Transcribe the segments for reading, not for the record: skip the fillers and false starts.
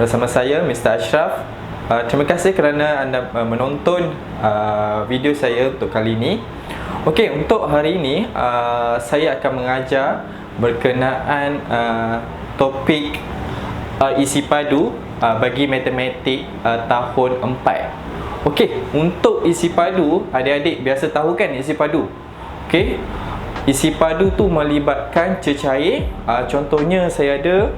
bersama saya Mr. Ashraf. Terima kasih kerana anda menonton video saya untuk kali ini. Okey, untuk hari ini saya akan mengajar berkenaan topik isi padu bagi matematik tahun 4. Okey, untuk isi padu, adik-adik biasa tahu kan isi padu? Okey, isi padu tu melibatkan cecair. Contohnya saya ada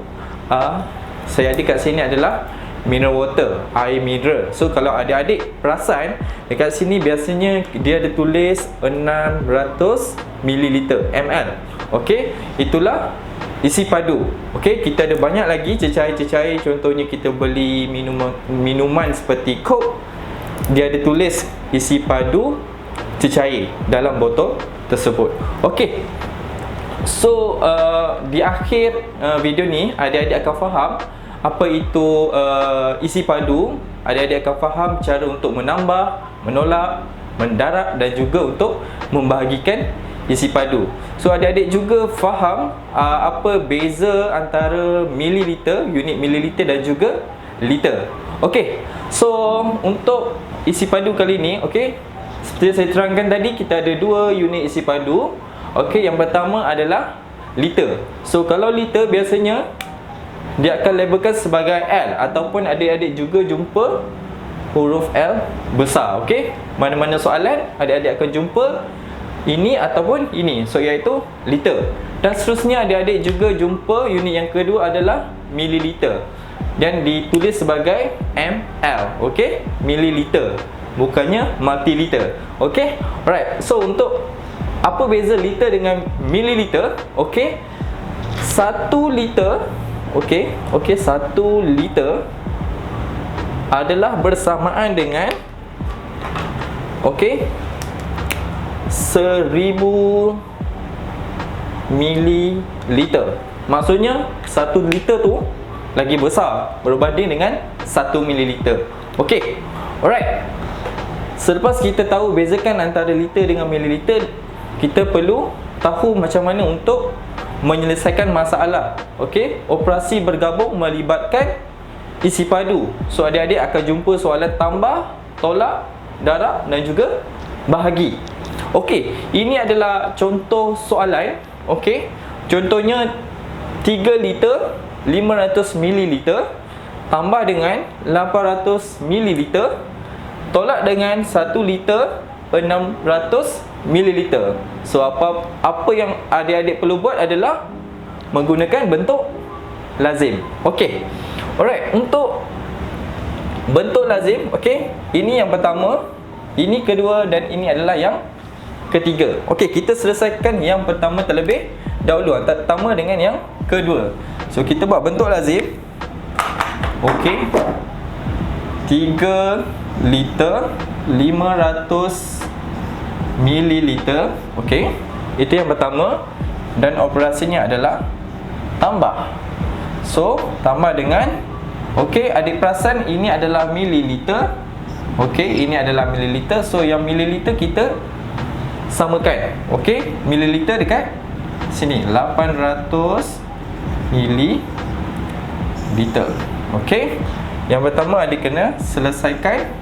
kat sini adalah mineral water, air mineral. So kalau adik-adik perasan, dekat sini biasanya dia ada tulis 600 ml. Okey, itulah isi padu. Okey, kita ada banyak lagi cecair-cecair. Contohnya kita beli minuman seperti Coke, dia ada tulis isi padu cecair dalam botol tersebut. Okey, so di akhir video ni adik-adik akan faham apa itu isi padu. Adik-adik akan faham cara untuk menambah, menolak, mendarab dan juga untuk membahagikan isi padu. So adik-adik juga faham apa beza antara mililiter, unit mililiter dan juga liter. Okey, so untuk isi padu kali ini, okey, seperti saya terangkan tadi, kita ada dua unit isi padu. Okey, yang pertama adalah liter. So kalau liter biasanya dia akan labelkan sebagai L, ataupun adik-adik juga jumpa huruf L besar. Okey, mana-mana soalan adik-adik akan jumpa ini ataupun ini, so iaitu liter. Dan seterusnya adik-adik juga jumpa unit yang kedua adalah mililiter, dan ditulis sebagai ml. Okey, mililiter, bukannya multiliter. Okey, alright. So untuk apa beza liter dengan mililiter? Okey, 1 liter, okey, 1 liter adalah bersamaan dengan 1000 mililiter. Maksudnya 1 liter tu lagi besar berbanding dengan 1 mililiter. Okey, alright. Selepas kita tahu bezakan antara liter dengan mililiter, kita perlu tahu macam mana untuk menyelesaikan masalah. Okey, operasi bergabung melibatkan isi padu. So adik-adik akan jumpa soalan tambah, tolak, darab dan juga bahagi. Okey, ini adalah contoh soalan. Okey, contohnya 3 liter 500 mililiter tambah dengan 800 mililiter tolak dengan 1 liter 600 mililiter. So apa yang adik-adik perlu buat adalah menggunakan bentuk lazim. Okey, alright. Untuk bentuk lazim, okey, ini yang pertama, ini kedua dan ini adalah yang ketiga. Okey, kita selesaikan yang pertama terlebih dahulu, antara pertama dengan yang kedua. So kita buat bentuk lazim. Okey, 3 liter 500 mililiter. Okey, itu yang pertama, dan operasinya adalah tambah. So tambah dengan, okey, adik perasan ini adalah mililiter. Okey, ini adalah mililiter. So yang mililiter kita samakan. Okey, mililiter dekat sini 800 mililiter. Okey, yang pertama adik kena selesaikan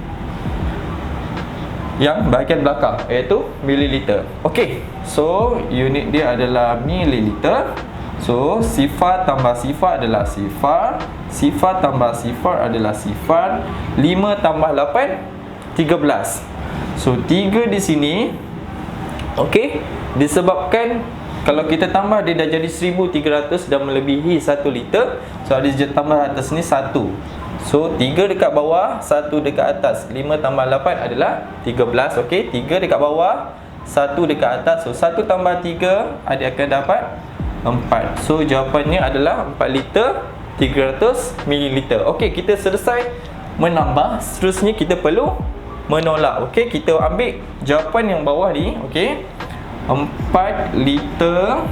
yang bahagian belakang, iaitu mililiter. Okey, so unit dia adalah mililiter. So sifar tambah sifar adalah sifar, sifar tambah sifar adalah sifar. 5 tambah 8 13. So 3 di sini. Okey, disebabkan kalau kita tambah dia dah jadi 1300 dan melebihi 1 liter. So ada tambah atas ni 1. So 3 dekat bawah, 1 dekat atas. 5 tambah 8 adalah 13. Okey, 3 dekat bawah, 1 dekat atas. So 1 tambah 3 adik akan dapat 4. So jawapannya adalah 4 liter 300 mililiter. Okey, kita selesai menambah. Seterusnya kita perlu menolak. Okey, kita ambil jawapan yang bawah ni. Okey, 4 liter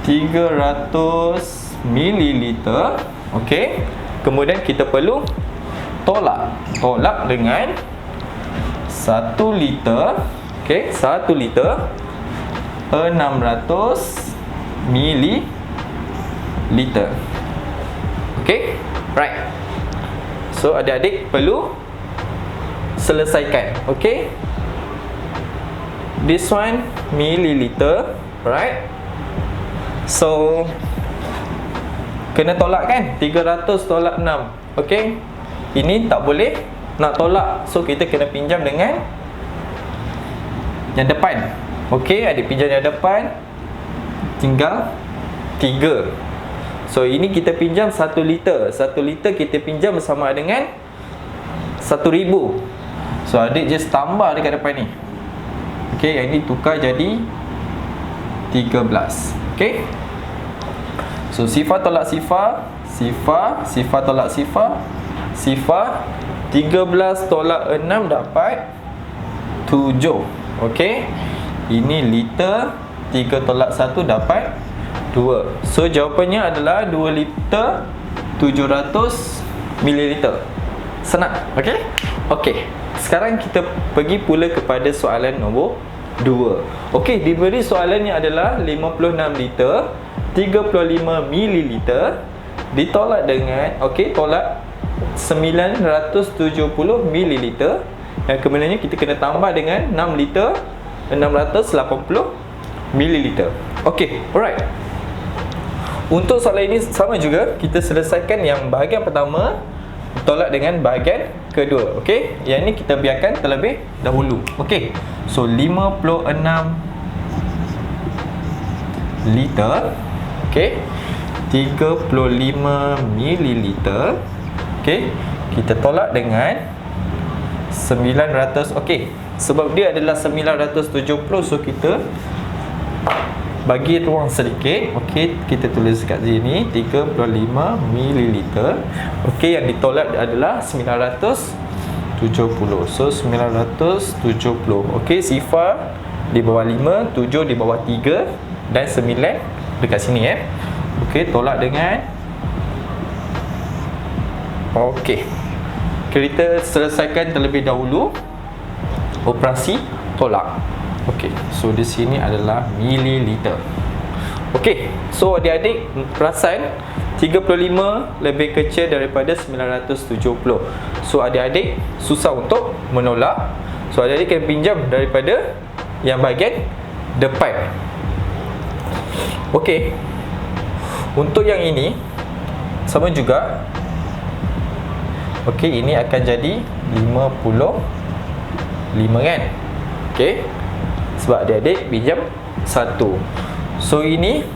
300 mililiter. Okey, kemudian kita perlu tolak. Tolak dengan 1 liter. Okey, 1 liter 600 mililiter. Okey, right. So adik-adik perlu selesaikan. Okay, this one milliliter, right? So kena tolak kan, 300 tolak 6. Okay, ini tak boleh nak tolak, so kita kena pinjam dengan yang depan. Okay, adik pinjam yang depan, tinggal 3. So ini kita pinjam 1 liter. 1 liter kita pinjam bersama dengan 1,000. So adik just tambah dekat depan ni. Okay, yang ni tukar jadi 13. Okay, so sifar tolak sifar, sifar tolak sifar, 13 tolak 6 dapat 7. Okey, ini liter, 3 tolak 1 dapat 2. So jawapannya adalah 2 liter 700 mililiter. Senang. Okey. Okey, sekarang kita pergi pula kepada soalan nombor 2. Okey, diberi soalannya adalah 56 liter 35 mililiter ditolak dengan, okey, tolak 970 mililiter, yang kemudiannya kita kena tambah dengan 6 liter 680 mililiter. Okey, alright. Untuk soalan ini sama juga, kita selesaikan yang bahagian pertama tolak dengan bahagian kedua. Okey, yang ini kita biarkan terlebih dahulu. Okey, so 56 liter, okey, 35 mililiter. Okey, kita tolak dengan 900. Okey, sebab dia adalah 970, so kita bagi ruang sedikit. Okey, kita tulis kat sini 35 mililiter. Okey, yang ditolak adalah 970. So 970. Okey, sifar di bawah 5, 7 di bawah 3 dan 9 dekat sini ya. Okey, tolak dengan, okey, kita selesaikan terlebih dahulu operasi tolak. Okey, so di sini adalah mililiter. Okey, so adik-adik perasan 35 lebih kecil daripada 970. So adik-adik susah untuk menolak. So adik-adik kena pinjam daripada yang bahagian depan. Okey, untuk yang ini sama juga. Okey, ini akan jadi 55 kan. Okey, sebab adik-adik pinjam 1. So ini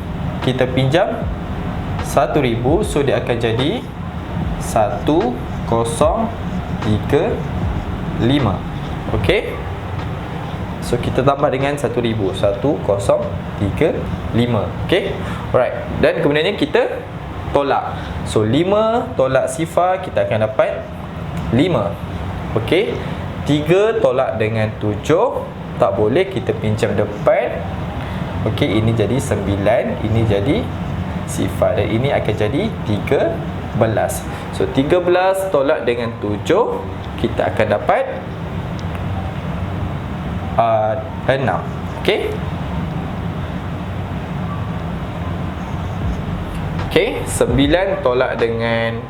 kita pinjam 1,000, so dia akan jadi 1035. Okey, so kita tambah dengan 1,000, 1035. Okey, alright. Dan kemudiannya kita tolak. So 5 tolak sifar, kita akan dapat 5. Okey, 3 tolak dengan 7, tak boleh, kita pinjam depan. Okey, ini jadi 9, ini jadi sifar, dan ini akan jadi 13. So 13 tolak dengan 7, kita akan dapat 6. Okey, okey, 9 tolak dengan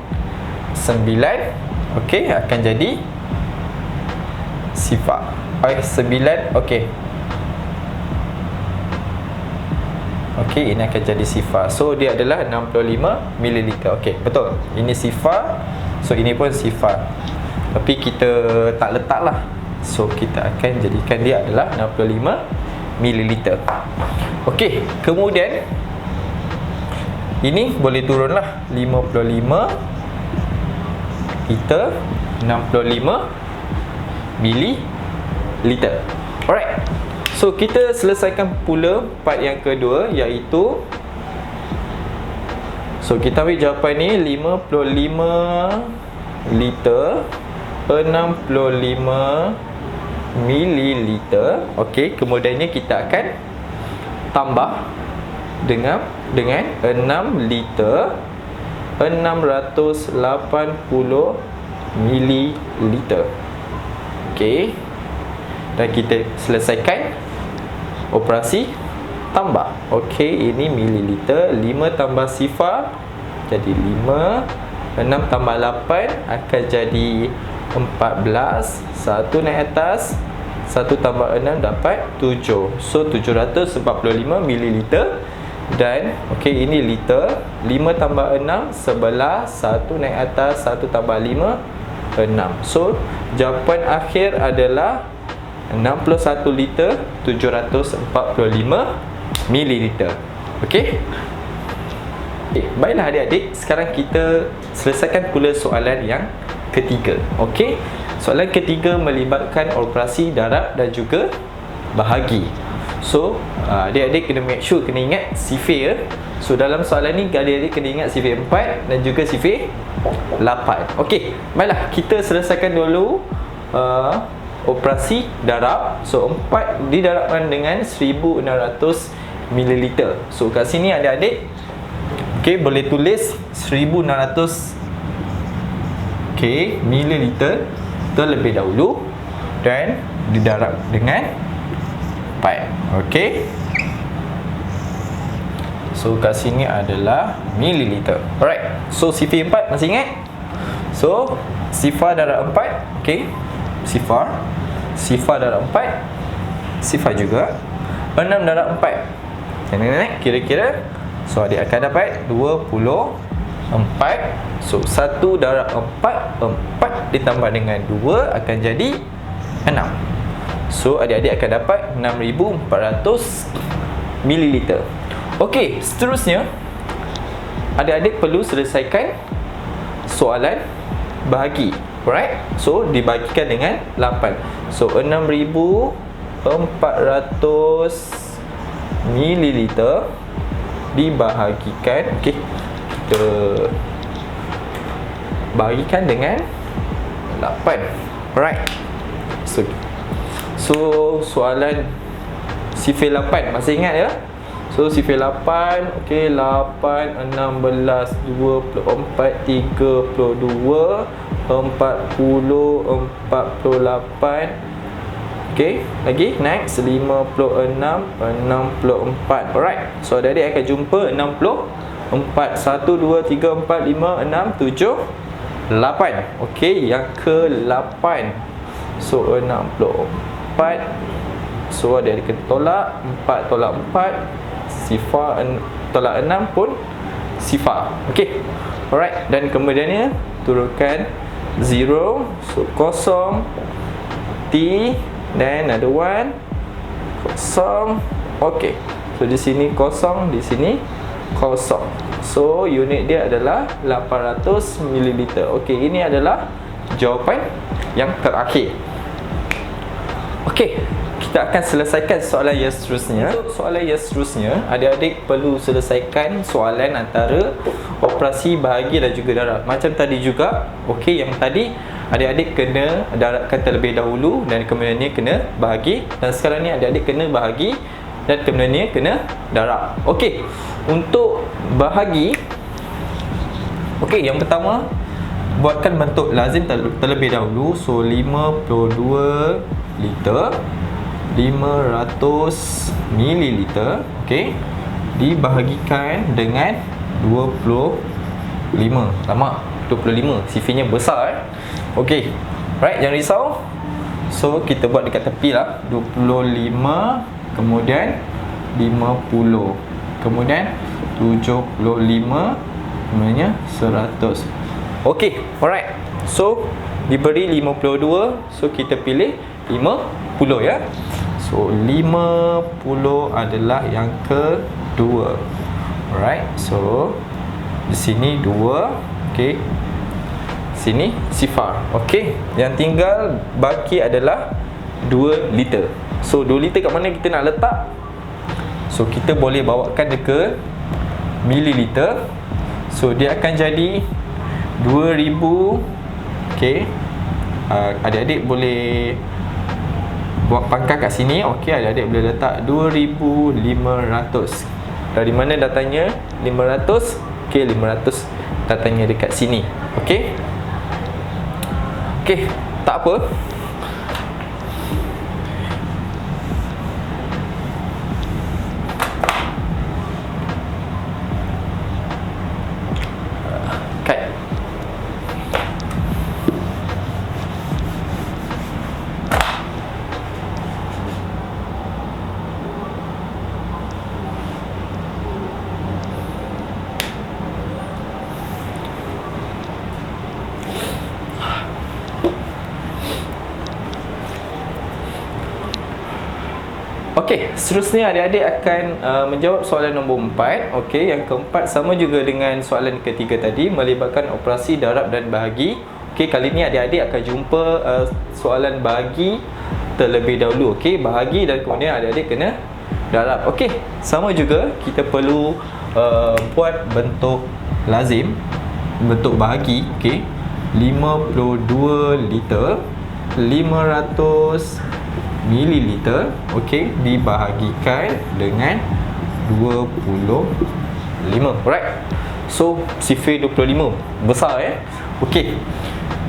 9, okey, akan jadi sifar. Okey, 9, okey. Okey, ini akan jadi sifar. So dia adalah 65 mililiter. Okey, betul. Ini sifar. So ini pun sifar. Tapi kita tak letaklah. So kita akan jadikan dia adalah 65 mililiter. Okey, kemudian ini boleh turunlah, 55 liter 65 mililiter. Alright, so kita selesaikan pula part yang kedua, iaitu, so kita ambil jawapan ni 55 liter 65 mililiter. Okey, kemudiannya kita akan tambah dengan 6 liter 680 mililiter. Okey, dan kita selesaikan operasi tambah. Okey, ini mililiter, 5 tambah sifar jadi 5 6 tambah 8 akan jadi 14. 1 naik atas, 1 tambah 6 dapat 7. So 745 ml. Dan okey, ini liter. 5 tambah 6 11. 1 naik atas, 1 tambah 5 6. So jawapan akhir adalah 61 liter 745 ml. Okey. Baiklah adik-adik, sekarang kita selesaikan pula soalan yang ketiga. Okey. Soalan ketiga melibatkan operasi darab dan juga bahagi. So, adik-adik kena make sure, kena ingat sifir ya. So, dalam soalan ni adik-adik kena ingat sifir 4 dan juga sifir 8. Okey, baiklah kita selesaikan dulu operasi darab. So, 4 didarabkan dengan 1600 ml. So, kat sini adik-adik okey, boleh tulis 1600 mililiter terlebih dahulu dan didarab dengan 4. Okey. So kat sini adalah mililiter. Alright. So sifar 4 masih ingat? So sifar darab 4. Okey. Sifar darab 4. Sifar juga 6 darab 4. Nenek kira-kira. So adik akan dapat 24. So 1 darab 4 ditambah dengan 2 akan jadi 6. So adik-adik akan dapat 6400 ml. Okey, seterusnya adik-adik perlu selesaikan soalan bahagi. Alright. So dibagikan dengan 8. So 6400 ml dibahagikan, okey, kita bahagikan dengan 8. Alright. So soalan sifir 8 masih ingat ya? So sifir 8, okey, 8 16 24 32 40 48. Okey, lagi next 56 64. Alright. So adik-adik akan jumpa 64. 1 2 3 4 5 6 7 8. Okey, yang ke-8. So 64. So adik-adik kena tolak 4 tolak 4. Sifar tolak 6 pun sifar. Okey. Alright, dan kemudiannya turunkan 0. So kosong T. Dan another one kosong. Okey. So di sini kosong, di sini kosong. So unit dia adalah 800 ml. Okey, ini adalah jawapan yang terakhir. Okey, kita akan selesaikan soalan yang seterusnya. Soalan yang seterusnya, adik-adik perlu selesaikan soalan antara operasi bahagi dan juga darab. Macam tadi juga. Okey, yang tadi adik-adik kena darabkan terlebih dahulu dan kemudiannya kena bahagi, dan sekarang ni adik-adik kena bahagi dan kemudiannya kena darab. Okey, untuk bahagi, okey, yang pertama buatkan bentuk lazim terlebih dahulu. So 52 liter 500 mililiter, okey, dibahagikan dengan 25. Lama 25, sifirnya besar Okey. Right, jangan risau. So kita buat dekat tepi lah. 25, kemudian 50, kemudian 75, kemudian 100. Okey, alright. So diberi 52, so kita pilih 50 ya. So 50 adalah yang kedua. Alright. So di sini 2, okey. Sini sifar. Okey. Yang tinggal baki adalah 2 liter. So 2 liter kat mana kita nak letak? So kita boleh bawakan dia ke mililiter. So dia akan jadi 2000. Okey. Adik-adik boleh buat pangkal kat sini. Okey, adik-adik boleh letak 2500. Dari mana datangnya 500? Okey, 500 datangnya dekat sini. Okey. Okey, tak apa. Cut. Okey, seterusnya adik-adik akan menjawab soalan nombor 4. Okey, yang keempat sama juga dengan soalan ketiga tadi, melibatkan operasi darab dan bahagi. Okey, kali ni adik-adik akan jumpa soalan bahagi terlebih dahulu. Okey, bahagi dan kemudian adik-adik kena darab. Okey, sama juga kita perlu buat bentuk lazim, bentuk bahagi. Okey, 52 liter 500 mililiter, okey, dibahagikan dengan 25. Right. So sifir 25 besar okey.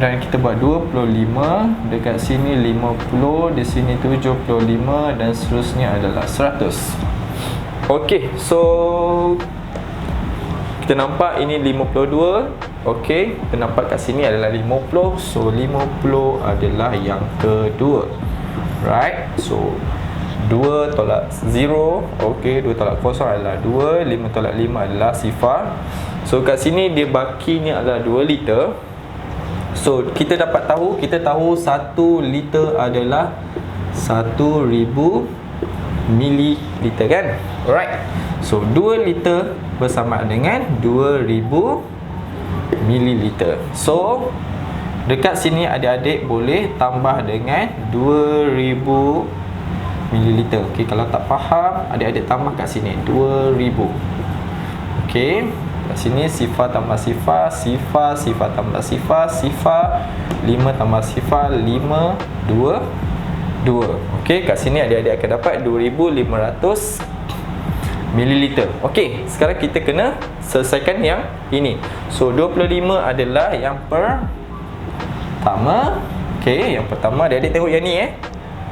Dan kita buat 25, dekat sini 50, di sini 75 dan seterusnya adalah 100. Okey, so kita nampak ini 52. Okey, kita nampak kat sini adalah 50. So 50 adalah yang kedua. Right, so 2 tolak 0. Okey, 2 tolak 0 adalah 2. 5 tolak 5 adalah sifar. So kat sini dia baki ni adalah 2 liter. So kita dapat tahu, kita tahu 1 liter adalah 1000 mililiter kan. Alright, so 2 liter bersama dengan 2000 mililiter. So dekat sini adik-adik boleh tambah dengan 2000 mililiter. Okey, kalau tak faham, adik-adik tambah kat sini 2000. Okey, kat sini sifar tambah sifar, sifar, sifar tambah sifar, sifar, 5 tambah sifar, 5, 2, 2. Okey, kat sini adik-adik akan dapat 2500 mililiter. Okey, sekarang kita kena selesaikan yang ini. So 25 adalah yang pertama. Okey, yang pertama adik-adik tengok yang ni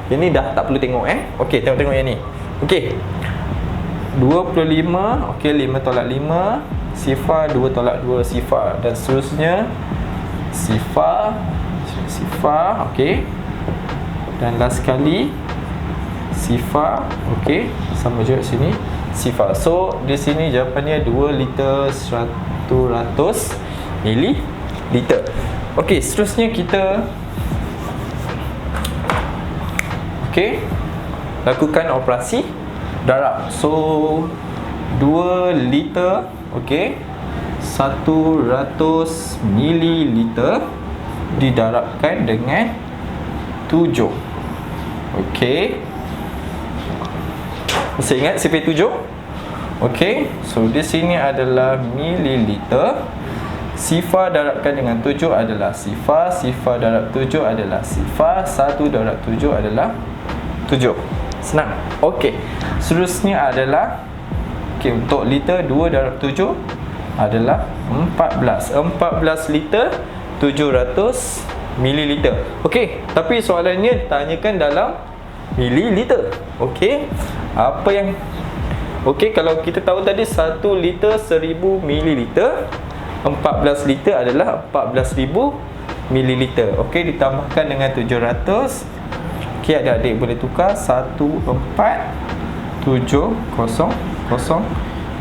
Yang ni dah tak perlu tengok Okey, tengok yang ni. Okey, 25. Okey, 5 tolak 5 sifar, 2 tolak 2 sifar dan seterusnya sifar, sifar. Okey, dan last sekali sifar. Okey, sama juga sini sifar. So di sini jawapannya 2 liter 100 mililiter. Okey, seterusnya kita lakukan operasi darab. So 2 liter 100 mililiter didarabkan dengan 7. Okey, masih ingat sifir 7? Okey, so di sini adalah mililiter. Sifar darabkan dengan 7 adalah sifar, sifar darab 7 adalah sifar, 1 darab 7 adalah 7. Senang. Okey, seterusnya adalah untuk liter 2 darab 7 adalah 14. 14 liter 700 mililiter. Okey, tapi soalannya tanyakan dalam mililiter. Okey, apa yang kalau kita tahu tadi 1 liter 1000 mililiter, 14 liter adalah 14,000 mililiter. Okey, ditambahkan dengan 700. Okey, adik-adik boleh tukar 14700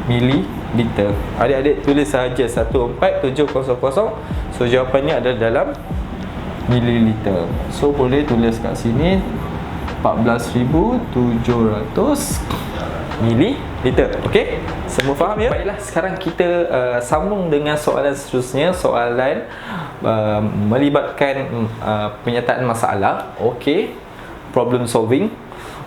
mililiter. Adik-adik tulis sahaja 14700. So jawapannya adalah dalam mililiter. So boleh tulis kat sini 14,700 mililiter. Okey, semua faham ya? Baiklah, sekarang kita sambung dengan soalan seterusnya, soalan melibatkan penyataan masalah. Okey, problem solving.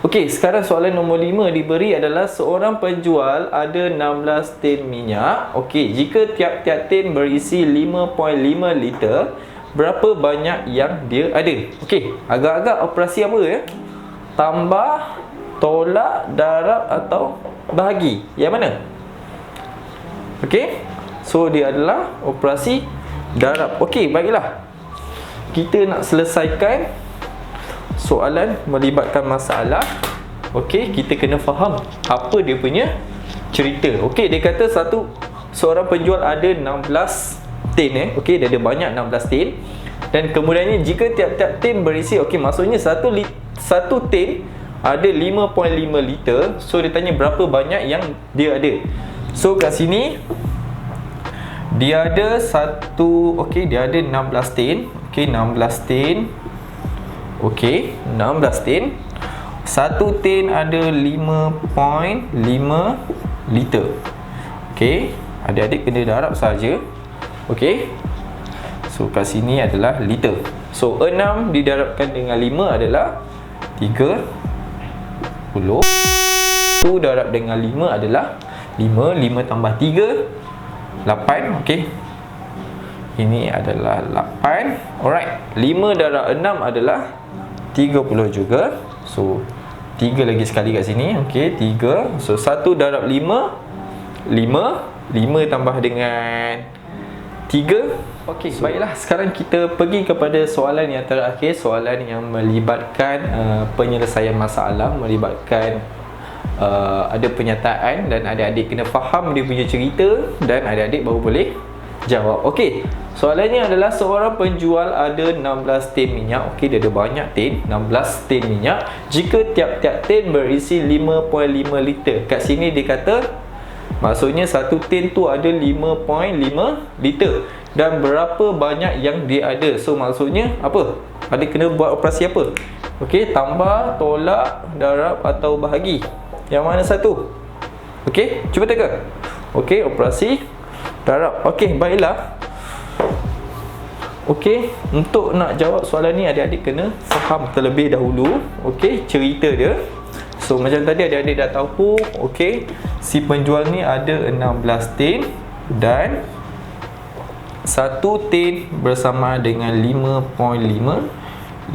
Okey, sekarang soalan nombor 5 diberi adalah seorang penjual ada 16 tin minyak. Okey, jika tiap-tiap tin berisi 5.5 liter, berapa banyak yang dia ada? Okey, agak-agak operasi apa Tambah, tolak, darab atau bahagi? Yang mana? Okey, so dia adalah operasi darab. Okey, baiklah, kita nak selesaikan soalan melibatkan masalah. Okey, kita kena faham apa dia punya cerita. Okey, dia kata seorang penjual ada 16 tin Okey, dia ada banyak 16 tin. Dan kemudiannya jika tiap-tiap tin berisi, okey, maksudnya satu tin ada 5.5 liter. So dia tanya berapa banyak yang dia ada. So kat sini dia ada dia ada 16 tin. Okey, 16 tin. Okey, 16 tin. Satu tin ada 5.5 liter. Okey, adik-adik kena darab saja. Okey. So kat sini adalah liter. So 6 didarabkan dengan 5 adalah 30. 1 darab dengan 5 adalah 5. 5 tambah 3 8. Okey. Ini adalah 8. Alright. 5 darab 6 adalah 30 juga. So 3 lagi sekali kat sini. Okey, 3. So 1 darab 5 5. 5 tambah dengan 3. Okey, baiklah, sekarang kita pergi kepada soalan yang terakhir, soalan yang melibatkan penyelesaian masalah, melibatkan ada penyataan dan adik-adik kena faham dia punya cerita dan adik-adik baru boleh jawab. Okey, soalannya adalah seorang penjual ada 16 tin minyak. Okey, dia ada banyak tin, 16 tin minyak. Jika tiap-tiap tin berisi 5.5 liter. Kat sini dia kata maksudnya satu tin tu ada 5.5 liter. Dan berapa banyak yang dia ada. So maksudnya apa? Adik kena buat operasi apa? Okey, tambah, tolak, darab atau bahagi. Yang mana satu? Okey, cuba teka. Okey, operasi darab. Okey, baiklah. Okey, untuk nak jawab soalan ni adik-adik kena faham terlebih dahulu. Okey, cerita dia. So macam tadi adik-adik dah tahu. Okey, si penjual ni ada 16 tin dan satu tin bersama dengan 5.5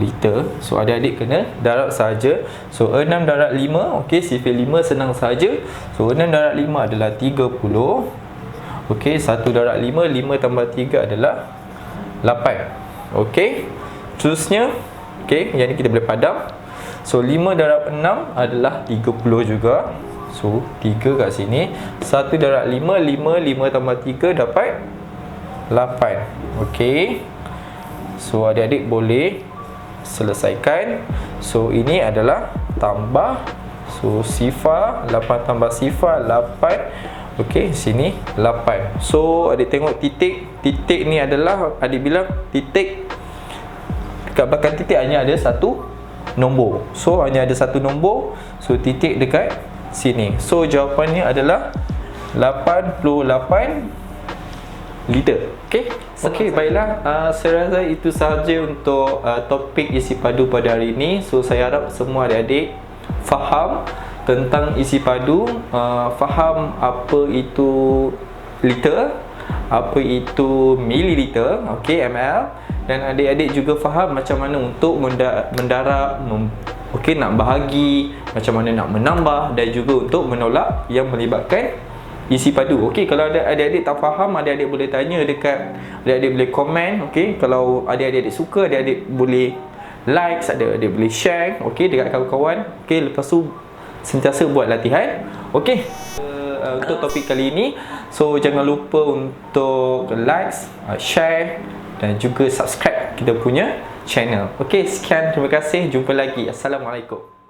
liter. So adik-adik kena darab saja. So 6 darab 5. Okey, sifar 5 senang saja. So 6 darab 5 adalah 30. Okey, 1 darab 5. 5 tambah 3 adalah 8. Okey, terusnya okey, yang ni kita boleh padam. So 5 darab 6 adalah 30 juga. So 3 kat sini. 1 darab 5. 5 tambah 3 dapat 8. Okey. So adik-adik boleh selesaikan. So ini adalah tambah. So sifar 8 tambah sifar 8. Okey, sini 8. So adik tengok titik. Titik ni adalah adik bilang titik. Dekat belakang titik hanya ada satu nombor. So hanya ada satu nombor. So titik dekat sini. So jawapannya adalah 88 liter. Okey. Okey, baiklah. Saya rasa itu sahaja untuk topik isi padu pada hari ini. So saya harap semua adik-adik faham tentang isi padu, faham apa itu liter, apa itu mililiter, okey, ml, dan adik-adik juga faham macam mana untuk mendarab, okey, nak bahagi, macam mana nak menambah dan juga untuk menolak yang melibatkan isi padu. Okey, kalau ada adik-adik tak faham, adik-adik boleh tanya dekat, adik-adik boleh komen. Okey, kalau adik-adik suka, adik-adik boleh like, adik-adik boleh share, okey, dekat kawan-kawan. Okey, lepas tu sentiasa buat latihan. Okey, untuk topik kali ini, so jangan lupa untuk like, share dan juga subscribe kita punya channel. Okey, sekian, terima kasih, jumpa lagi. Assalamualaikum.